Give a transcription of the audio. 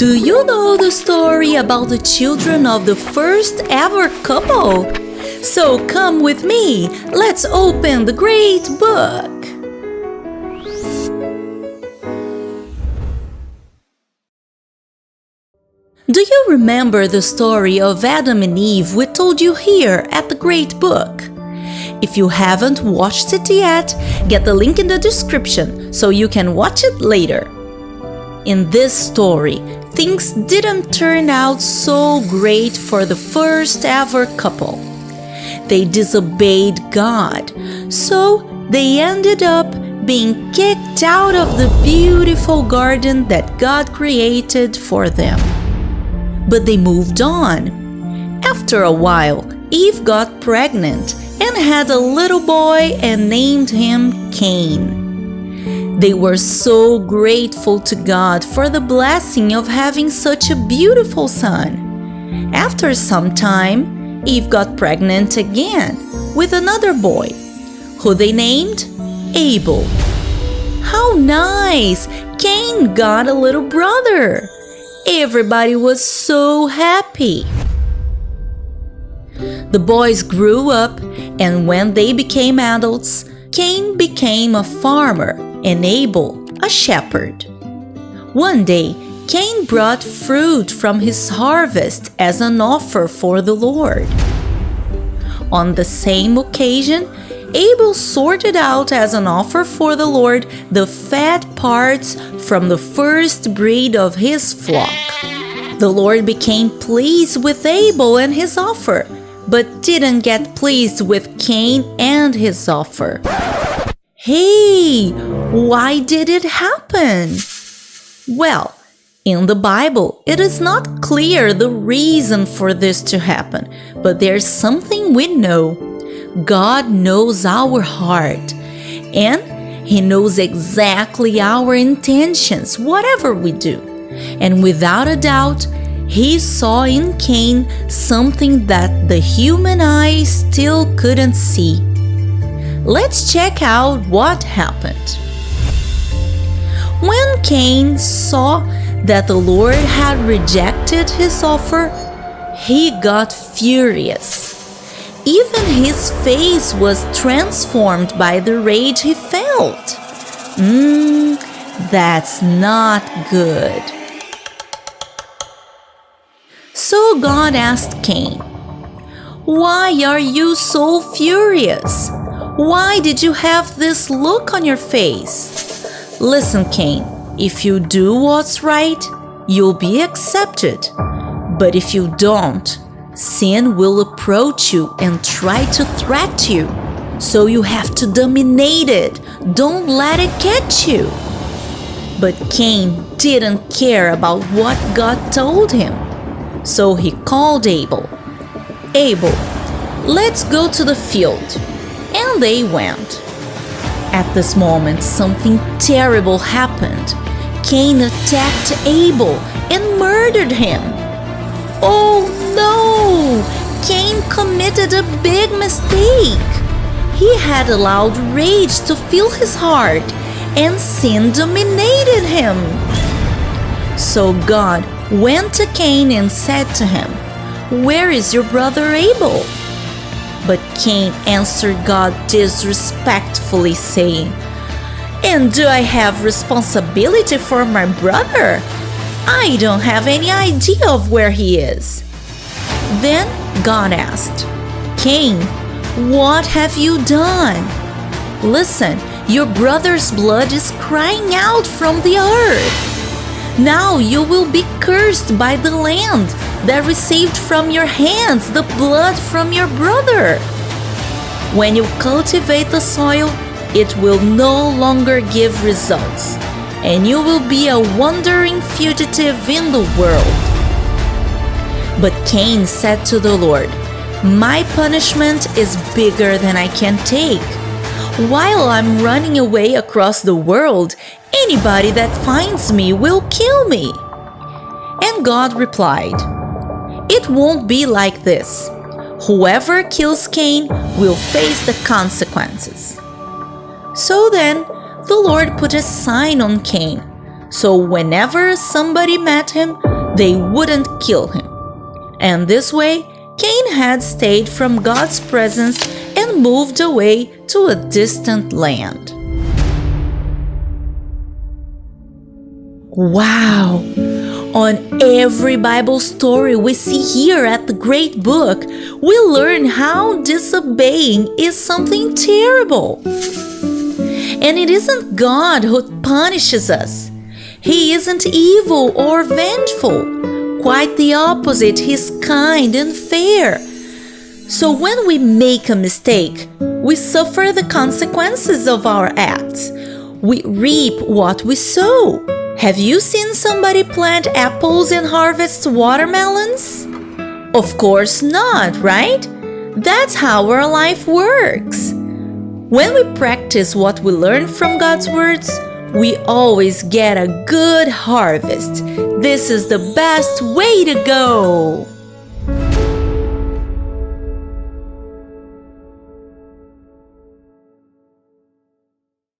Do you know the story about the children of the first ever couple? So come with me, let's open the great book. Do you remember the story of Adam and Eve we told you here at the great book? If you haven't watched it yet, get the link in the description so you can watch it later. In this story, things didn't turn out so great for the first ever couple. They disobeyed God, so they ended up being kicked out of the beautiful garden that God created for them. But they moved on. After a while, Eve got pregnant and had a little boy and named him Cain. They were so grateful to God for the blessing of having such a beautiful son. After some time, Eve got pregnant again with another boy, who they named Abel. How nice! Cain got a little brother. Everybody was so happy. The boys grew up, and when they became adults, Cain became a farmer and Abel a shepherd. One day, Cain brought fruit from his harvest as an offer for the Lord. On the same occasion, Abel sorted out as an offer for the Lord the fat parts from the first breed of his flock. The Lord became pleased with Abel and his offer, but didn't get pleased with Cain and his offer. Hey, why did it happen? Well, in the Bible, it is not clear the reason for this to happen, but there's something we know. God knows our heart, and He knows exactly our intentions, whatever we do. And without a doubt, He saw in Cain something that the human eye still couldn't see. Let's check out what happened. When Cain saw that the Lord had rejected his offer, he got furious. Even his face was transformed by the rage he felt. That's not good. So God asked Cain, "Why are you so furious? Why did you have this look on your face? Listen, Cain, if you do what's right, you'll be accepted. But if you don't, sin will approach you and try to threat you. So you have to dominate it. Don't let it catch you." But Cain didn't care about what God told him. So he called Abel. "Abel, let's go to the field." And they went. At this moment, something terrible happened. Cain attacked Abel and murdered him. Oh no! Cain committed a big mistake. He had allowed rage to fill his heart, and sin dominated him. So God went to Cain and said to him, "Where is your brother Abel?" But Cain answered God disrespectfully, saying, "And do I have responsibility for my brother? I don't have any idea of where he is." Then God asked, "Cain, what have you done? Listen, your brother's blood is crying out from the earth. Now you will be cursed by the land that received from your hands the blood from your brother. When you cultivate the soil, it will no longer give results, and you will be a wandering fugitive in the world." But Cain said to the Lord, "My punishment is bigger than I can take. While I'm running away across the world, anybody that finds me will kill me." And God replied, "It won't be like this. Whoever kills Cain will face the consequences." So then, the Lord put a sign on Cain, so whenever somebody met him, they wouldn't kill him. And this way, Cain had stayed from God's presence and moved away to a distant land. Wow! On every Bible story we see here at the Great Book, we learn how disobeying is something terrible. And it isn't God who punishes us. He isn't evil or vengeful. Quite the opposite, He's kind and fair. So when we make a mistake, we suffer the consequences of our acts. We reap what we sow. Have you seen somebody plant apples and harvest watermelons? Of course not, right? That's how our life works. When we practice what we learn from God's words, we always get a good harvest. This is the best way to go.